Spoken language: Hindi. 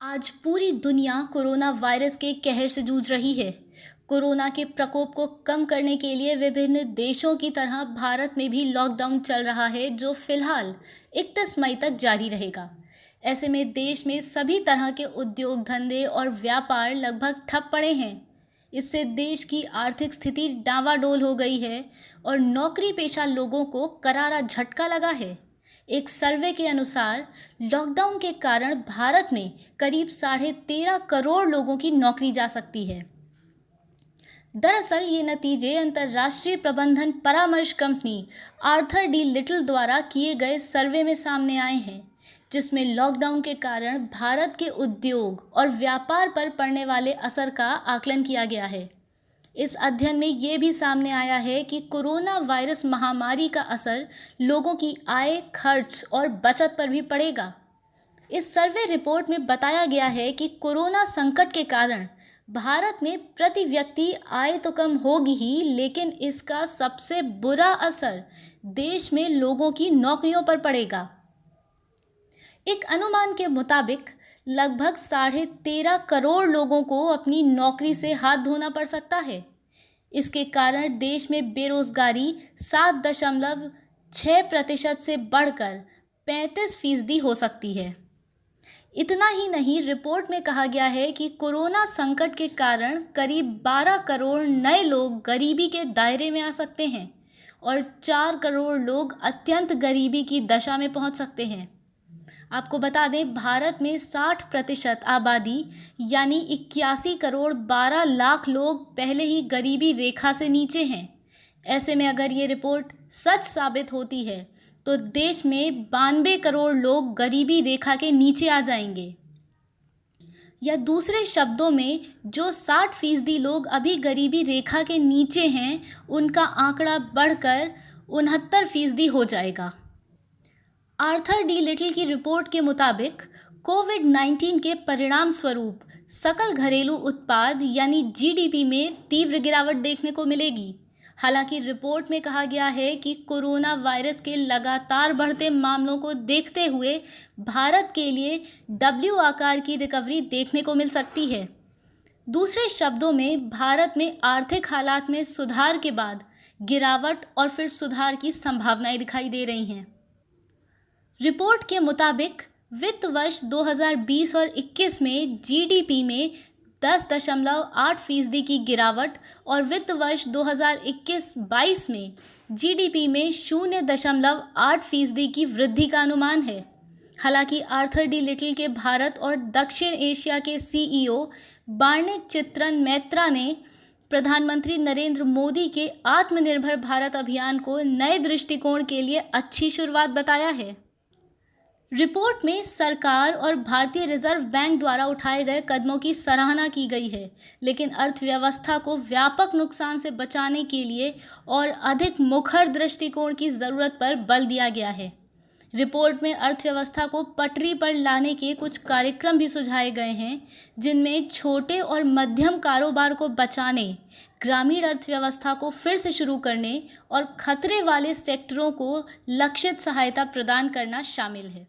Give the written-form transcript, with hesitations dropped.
आज पूरी दुनिया कोरोना वायरस के कहर से जूझ रही है। कोरोना के प्रकोप को कम करने के लिए विभिन्न देशों की तरह भारत में भी लॉकडाउन चल रहा है, जो फिलहाल 31 मई तक जारी रहेगा। ऐसे में देश में सभी तरह के उद्योग धंधे और व्यापार लगभग ठप पड़े हैं। इससे देश की आर्थिक स्थिति डावाडोल हो गई है और नौकरी पेशा लोगों को करारा झटका लगा है। एक सर्वे के अनुसार लॉकडाउन के कारण भारत में करीब 13.5 करोड़ लोगों की नौकरी जा सकती है। दरअसल ये नतीजे अंतर्राष्ट्रीय प्रबंधन परामर्श कंपनी आर्थर डी लिटिल द्वारा किए गए सर्वे में सामने आए हैं, जिसमें लॉकडाउन के कारण भारत के उद्योग और व्यापार पर पड़ने वाले असर का आकलन किया गया है। इस अध्ययन में ये भी सामने आया है कि कोरोना वायरस महामारी का असर लोगों की आय, खर्च और बचत पर भी पड़ेगा। इस सर्वे रिपोर्ट में बताया गया है कि कोरोना संकट के कारण भारत में प्रति व्यक्ति आय तो कम होगी ही, लेकिन इसका सबसे बुरा असर देश में लोगों की नौकरियों पर पड़ेगा। एक अनुमान के मुताबिक लगभग 13.5 करोड़ लोगों को अपनी नौकरी से हाथ धोना पड़ सकता है। इसके कारण देश में बेरोजगारी 7.6% से बढ़कर 35% हो सकती है। इतना ही नहीं, रिपोर्ट में कहा गया है कि कोरोना संकट के कारण करीब 12 करोड़ नए लोग गरीबी के दायरे में आ सकते हैं और 4 करोड़ लोग अत्यंत गरीबी की दशा में पहुंच सकते हैं। आपको बता दें, भारत में 60% आबादी यानी 81 करोड़ 12 लाख लोग पहले ही गरीबी रेखा से नीचे हैं। ऐसे में अगर ये रिपोर्ट सच साबित होती है तो देश में 92 करोड़ लोग गरीबी रेखा के नीचे आ जाएंगे। या दूसरे शब्दों में, जो 60% लोग अभी गरीबी रेखा के नीचे हैं, उनका आंकड़ा बढ़कर 69% हो जाएगा। आर्थर डी लिटिल की रिपोर्ट के मुताबिक कोविड-19 के परिणाम स्वरूप सकल घरेलू उत्पाद यानी जीडीपी में तीव्र गिरावट देखने को मिलेगी। हालांकि रिपोर्ट में कहा गया है कि कोरोना वायरस के लगातार बढ़ते मामलों को देखते हुए भारत के लिए डब्ल्यू आकार की रिकवरी देखने को मिल सकती है। दूसरे शब्दों में, भारत में आर्थिक हालात में सुधार के बाद गिरावट और फिर सुधार की संभावनाएं दिखाई दे रही हैं। रिपोर्ट के मुताबिक वित्त वर्ष 2020 और 21 में जीडीपी में 10.8% की गिरावट और वित्त वर्ष 2021-22 में जीडीपी में 0.8% की वृद्धि का अनुमान है। हालांकि आर्थर डी लिटिल के भारत और दक्षिण एशिया के सीईओ बार्नेक चित्रन मैत्रा ने प्रधानमंत्री नरेंद्र मोदी के आत्मनिर्भर भारत अभियान को नए दृष्टिकोण के लिए अच्छी शुरुआत बताया है। रिपोर्ट में सरकार और भारतीय रिजर्व बैंक द्वारा उठाए गए कदमों की सराहना की गई है, लेकिन अर्थव्यवस्था को व्यापक नुकसान से बचाने के लिए और अधिक मुखर दृष्टिकोण की ज़रूरत पर बल दिया गया है। रिपोर्ट में अर्थव्यवस्था को पटरी पर लाने के कुछ कार्यक्रम भी सुझाए गए हैं, जिनमें छोटे और मध्यम कारोबार को बचाने, ग्रामीण अर्थव्यवस्था को फिर से शुरू करने और खतरे वाले सेक्टरों को लक्षित सहायता प्रदान करना शामिल है।